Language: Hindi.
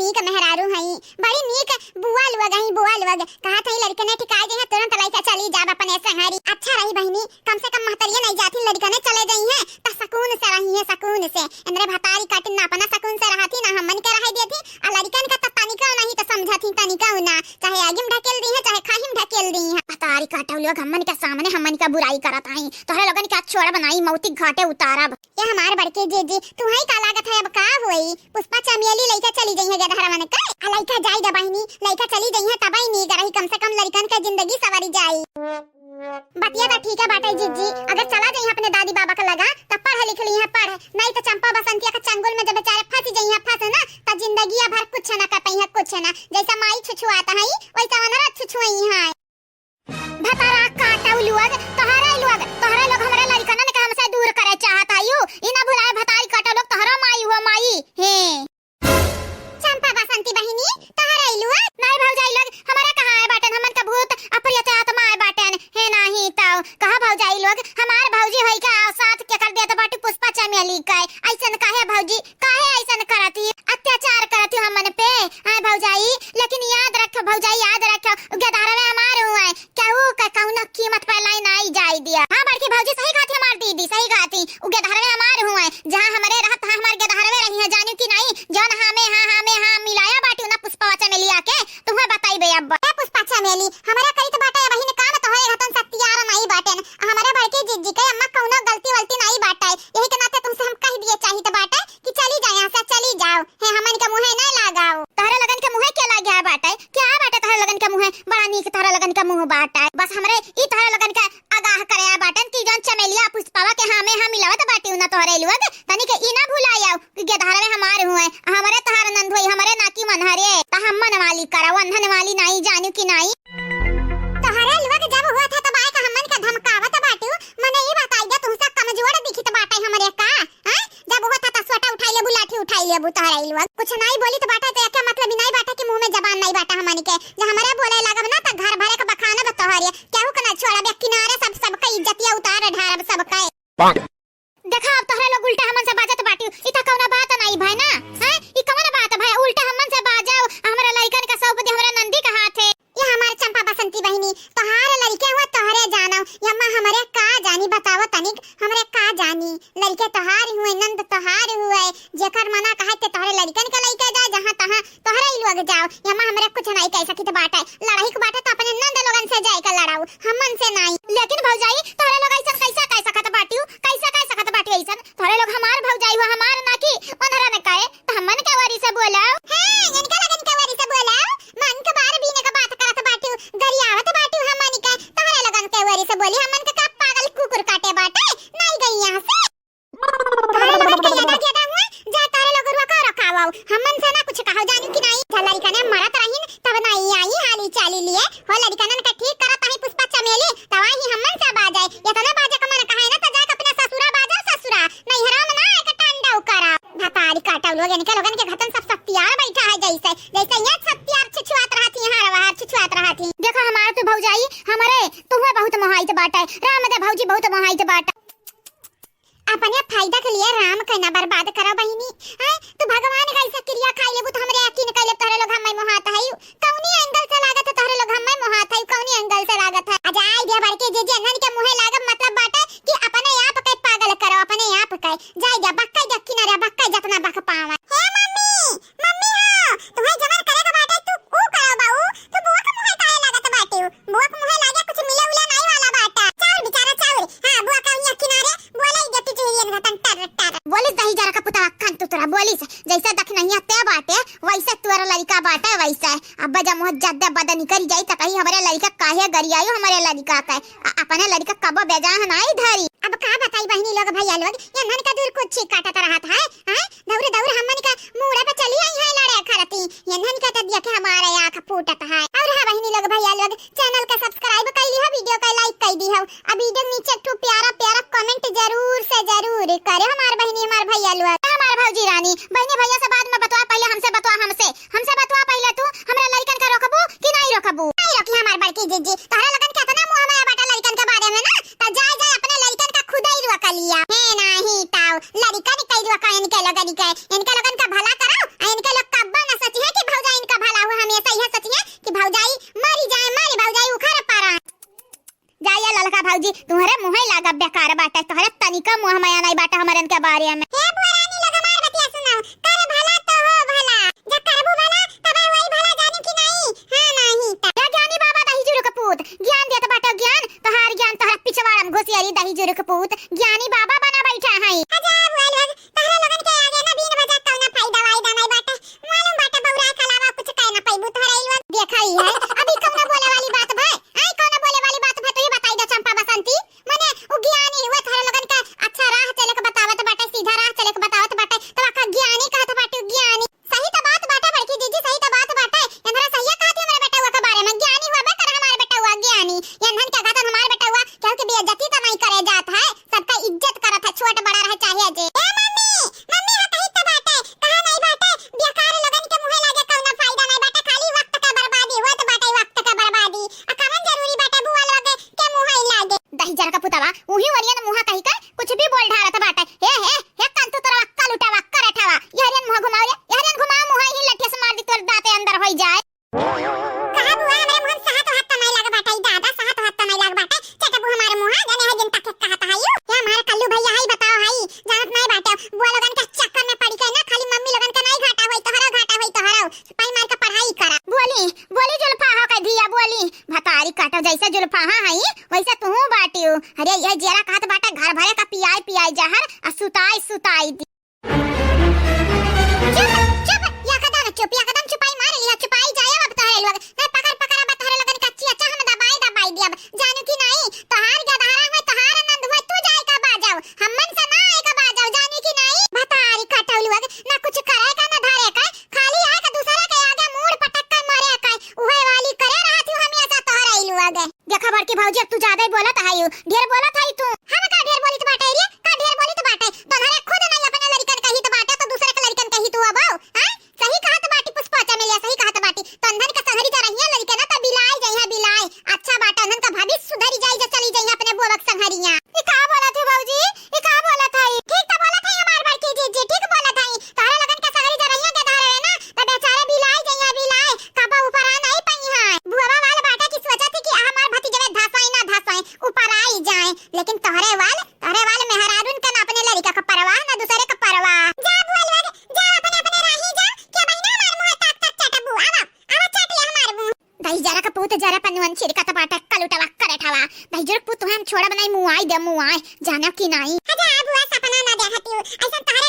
नीक मेहरारू हई, बड़ी नीक बुआ लोग हई, बुआ लोग कहत हई लड़के ने ठिकाई दे तुरंत लइका चली जाब अपने संहारी। अच्छा रही बहिनी, कम से कम महतरिया नहीं जाती लड़का ने चले गई है त सुकून से रही है, सुकून से इंद्र भतारी काटिन ना अपना सुकून से रहती ना हमन के रह देती। आ लड़कन का त तनिका नहीं त समझती तनिका ना, चाहे आगे में ढकेल दी है चाहे खाही में ढकेल दी है। भतारी काटौ लोग हमन के सामने हमन का बुराई करत हई, तोहरे लोगन के छोड़ा बनाई मौती घाटे उतारब। ये हमार बड़के जीजी तू हई का लागत है, अब का होई पुष्पा चमेली लइका चली गई है गधरा मन के। आ लइका जाई द बहिनी, लइका चली गई है तबई नी करही, कम से कम लड़कन के जिंदगी सवारी जाई। बतिया बा ठीक है बाटे जीजी, अगर चला जाई अपने दादी बाबा का लगा तब पढ़ लिख ली है पढ़, नहीं तो चंपा बसंतिया का चंगुल में जब बेचारे फंस गई है फंस ना त जिंदगी भर कुछ ना कर पई है कुछ ना, जैसा माई छुछुआता है वैसा वनरा छुछुई है। भतारा काटौ लोग तोहरा लोग हमरे लड़कन के हमसे दूर करे चाहत आयु, ई ना भुलाए भतारी काटौ लोग तोहरा माई हो माई हे। चंपा बसंती बहिनी तोहरा इलुआ नहीं भौजाई लोग हमारे कहां है बाटन, हमन का भूत अप्रियत आत्मा है बाटन हे नाही तो कहां भौजाई लोग हमार भौजी होई का साथ के कर देत बाटी पुष्पा चमेली का। ऐसन काहे भौजी काहे ऐसन करती अत्याचार करती हमन पे हां भौजाई, लेकिन याद रख भौजाई याद रख गधारा में हमार हुआ है केहू का कौनो कीमत पे लाई नहीं जाई दिया। हां बड़की भौजी सही कहती हमार दीदी सही कहती, उ गधारा में हमार हुआ है जहां हमरे रहत हमार गधारा में रही है जानी कि नहीं, जौन हमें हां मिलाया बाटी ना पुष्पा चमेली आके तुम्हें बताई बे। अब ए पुष्पा चमेली हमारा कई तो बाटा बहिन काम तो होए रतन सत्यार नहीं बाटन, हमारे बड़के जीजी के अम्मा कौनो गलती वलती नहीं बाटा, यही के नाते तुमसे हम कह दिए चाहिए तो बाटा कि चली जाए यहां से चली जाओ हे, हमन के मुंह नहीं लगाओ। तहरे लगन के मुंह के लग गया बाटा क्या बाटा, तहरे लगन के मुंह बड़ा नीक तहरे लगन के मुंह बाटा, बस हमरे ई तहरे लगन के आगाह करे बाटन कि जौन चमेलिया पुष्पावा के हां में मिलावत बाटी ना तोहरे लोग तनी के ई ना भुलाया कि गधारा में हमार हुए हमारे तहार नंद होई हमारे नाकी मनहरे त हमन वाली करा वंधन वाली नहीं जानू कि नहीं। तोहरे लोग जब हुआ था तब आए का हमन का धमकावत बाटू, मने ई बताई दे तुमसे कमजोर दिखित बाटे हमरे का हैं, जब हुआ था त सोटा उठाई ले बुलाठी उठाई ले तोहरे लोग कुछ नहीं बोली तो बाटा तो क्या मतलब नहीं बाटा कि मुंह में जबान नहीं बाटा हमन के, जो हमरे बोले लागब ना त घर भरे का बखाना बतोहरे केहू के ना छोड़ा बे किनारे सब का इज्जतिया उतार ढारब सब का। देखा अब तोहरे लोग उल्टा हमन से बाजत बाटी, ई त कौनो बात नहीं भाई ना हैं, ई कौन बात भाई उल्टा हमन से बाजाओ हमरा लइकन का सब हमरा नंदी का हाथ है। ये हमारे चंपा बसंती बहिनी तोहार लड़के हुआ तोहरे जानो यम्मा हमरे का जानी बताओ तनिक हमरे का जानी, लड़के तोहार हुए नंद तोहार हुए जेकर मना कहे ते तोहरे लड़कन का लइका जा जहां तहां तोहरे ही लोग जाओ, यम्मा हमरे कुछ नहीं कह सकी तो बाटा लड़ाई के बाटा तो अपने नंद लोगन से जाए का लड़ाऊ हमन से नहीं। लेकिन भौजाई तोहरे लोग ऐसा कैसा कह सकत बाटियो कैसा कह सकत बाटी ऐसा, तोहरे लोग हमार भौजाई हुआ हमार ना की मनहरा ने कहे तो हमन के वारी से बोलाओ हां इनका लगन के वारी से बोलाओ, मन के बार बीने का बात करत बाटियो गरियावत बाटियो हमन के तोहरे लगन के वारी से बोली हमन के का पागल कुकुर काटे बाटे नहीं गई यहां से। तोहरे लगन के ज्यादा ज्यादा हुआ जा तोहरे लोग रुआ का रखाओ हमन से ना कुछ कहो जानू कि नहीं, लड़का ने मरत रहीन तब नहीं आई हाली चाली लिए हो लड़कनन का ठीक करत ही पुष्पा चमेली तवा ही हमन से बाजाए ये तो ना बाजा का मन कहे ना तो जाके अपने ससुरा बाजा ससुरा नहीं हराम ना एक टांडा करा। भतारी काटौ लोग इनके लोगन के घतन सब सत्यार बैठा है जैसे जैसे ये सत्यार छुछुआत रहती है हर छुछुआत रहती। देखो हमार तो भौजाई हमरे तुम्हें बहुत मोहाइत बाटा राम दे भौजी बहुत मोहाइत बाटा, अपने फायदा के लिए राम के ना बर्बाद करो बहिनी हैं, तू भगवान का ऐसा क्रिया खाई लेबू तो हमरे यकीन कर ले तोहरे लोग हम्मे मोहात है कौनी एंगल से लागत है तोहरे लोग हम्मे मोहात है कौनी एंगल से लागत है। अजाई दे बड़के जे जनन के मुंह लागब मतलब बाटे कि अपने आप के पागल करो अपने आप के जाई जा बक्का जा किनारे बक्का जतना बक पावे। हे मम्मी हो तुम्हें जमन करेगा बाटे तू ऊ करो बाऊ तू बुआ के मुंह काहे लागत बाटे बुआ के मुंह लागे कुछ मिले उले नहीं वाला बाटा चाल बेचारा चाल हां बुआ का उन्या किनारे बोले जति चाहिए रतन टर बोलिस दही जरा का पुता कान तू तोरा बोलिस जैसे दख नहीं आते बाटे वैसे तोरा लड़का बाटे वैसा अब जब मुंह ज्यादा बदनी करी जाई त कहीं हमारे लड़का काहे गरियायो हमारे लड़का का अपने लड़का कब बेजान नहीं धरी। अब का बताई बहनी लोग भैया लोग ये मन का दूर कुछ काटत रहत है हैं दौड़ दौड़ हमन का मुड़ा पे चली आई है लड़े खरती ये नन का त देखे हमारे आंख फूटत है। और हां बहनी लोग भैया लोग चैनल का सब्सक्राइब कर ली हो वीडियो का लाइक कर दी हो, अब वीडियो नीचे एक प्यारा प्यारा कमेंट जरूर से जरूर करे हमार बहनी हमार भैया लोग हमार भौजी रानी बहनी भैया से बाद में बतवा पहले हमसे बतवा पहले तू हमरा लड़कन का रोकबू कि नहीं रोकबू नहीं रोकी हमार बड़की जीजी तोहरा लगन के तना मुंह में बाटा लड़कन के बारे में ना त जाए अपने लड़कन का खुद ही रोक लिया है नहीं ताऊ लड़कन कई रोका इनके लगन का भला करो इनके लोग कब्बा ना सच है कि बेकार बाटा तोहरा तनिका मुंह माया नहीं बाटा हमरन के बारे में। हे बुआरानी लोग हमार बतिया सुनाओ, कर भला तो हो भला, जब करबू भला तब वही भला जानी कि नहीं। हां नहीं त या ज्ञानी बाबा दही जुरु के पूत ज्ञान देत बाटा ज्ञान, तोहार ज्ञान तोहरा पिछवाड़म घोसियारी दही जुरु के पूत ज्ञानी बाबा बना बैठा है। अजा बुआ लोग तोहरा लोगन के आगे ना दिन बजा कौना फायदा वायदा नहीं बाटा, मालूम बाटा बौरा के अलावा कुछ कह ना पाइबू तोहरा इलवा देखा ही है। अभी कौना बोले वाली बात भाई, आई कौना बोले वाली बात भाई तो ये बताई दे चंपा बसंती, माने उ ज्ञानी हुआ तोहरा लोगन का अच्छा राह चले के बतावत बाटा, सीधा राह चले के बतावत बाटा, तो आका ज्ञानी कहत बाटे ज्ञानी। सही तो बात बाटा बड़की दीदी, सही तो बात बाटा एंधरा सही कहत है मेरे बेटा हुआ के बारे में। ज्ञानी हुआ बे कर हमारे बेटा हुआ ज्ञानी, एंधन क्या कहत हमारे बेटा हुआ क्यों कि बेइज्जती तो नहीं करे जात है, सबका इज्जत करत है, छोट बड़ा रहे चाहे जे। ए मम्मी मम्मी हा कही तो बाटे कहा नहीं बाटे, बेकार लोगन के मुंह लागे कौना फायदा नहीं बाटे, खाली वक्त का बर्बादी होत बाटे, वक्त का बर्बादी आ कवन जरूरी बाटे बुआ लोगे के मुंह ही लागे। दही जरा का पुतवा उही वरियन मुंह कही कर कुछ भी बोल ढारत बाटे। हे कंतु तोरा अक्कल उठावा कर उठावा, यहरियन मुंह घुमाओ रे, यहरियन घुमाओ मुंह ही लठिया से मार दी तोर दांते अंदर होई जाए। कहा बुआ हमारे मुंह सहा तो हाथ तो नहीं लग बाटे, दादा सहा तो हाथ तो नहीं लग बाटे, चटा बुआ हमारे मुंह जाने है जिन तक कहता है यो। या हमारे कल्लू भैया हाई बताओ हाई जानत नहीं बाटे, बुआ लोगन के चक्कर में पड़ी के ना खाली मम्मी लोगन का नहीं घाटा होई तोहरा, घाटा होई तोहरा, पाई मार के पढ़ाई करा। बोली बोली जुल्फा हो के धिया बोली भतारी काटो जैसे जुल्फा हाई वैसे तू बाटियो। अरे ये जेरा कहत बाटे घर भरे का पियाई पियाई जहर आ सुताई सुताई दी। चुप या कदम चुप या कदम चुपाई मार लिया, चुपाई जाए अब तोहरे लोग ना पकड़ पकड़ अब तोहरे लोगन कच्ची अच्छा हम दबाई दबाई दी। अब जानू कि नहीं तोहार गधारा में तोहार आनंद हुआ, तू जाए का बाजाओ हमन से ना आए का बाजाओ, जानू कि नहीं भतारी काटौ लोग ना कुछ करे का ना धरे का, खाली आए का दूसरे के आगे मुड़ पटक कर मारे का, उहे वाली करे रहती हमेशा तोहरे लोग। देखा बड़की भौजी अब तू ज्यादा ही बोलत है, ढेर बोलत है तू। हम का ढेर बोली तो बाटे रे, का ढेर बोली तो बाटे तोहरे खुद नहीं अपने लड़कन कही तो बाटे तो दूसरे के लड़कन कही तू। अब हां सही कहत बाटी पुष्पा मिले, सही कहत बाटी तंधन का सहरी जा रही है लड़के ना तो बिलाई जाई है बिलाई, अच्छा बाटा नन का भाभी सुधरी जाई जे चली जाई अपने बोलक संहरिया। ई का बोलत है भौजी, ई का बोलत है, ठीक तो बोलत है हमार बड़की जी जी ठीक बोलत है, तोहरे लगन का सहरी जा रही है गधा रहे ना तो बेचारे बिलाई जाई है बिलाई, कबा ऊपर आ नहीं पई है। बुआ वाला बाटा की सोचा थी कि हमार भतीजे धसाई ना धसाई ऊपर आई जाए, लेकिन तोहरे वाल मेहरारून का ना अपने लड़का का परवाह ना दूसरे का परवाह। जा बुआ लोग जा अपने अपने राही जा, क्या बहिना हमार मुंह ताक ताक चाटा बुआ आवा चाट ले हमार मुंह। दही जरा का पूत जरा पनवन छिड़का तो बाटा कलुटावा करठावा, दही जरा पूत हम छोड़ा बनाई मुंह आई दे मुंह आए जाना कि नहीं। अजा बुआ सपना ना देखती ऐसा तारे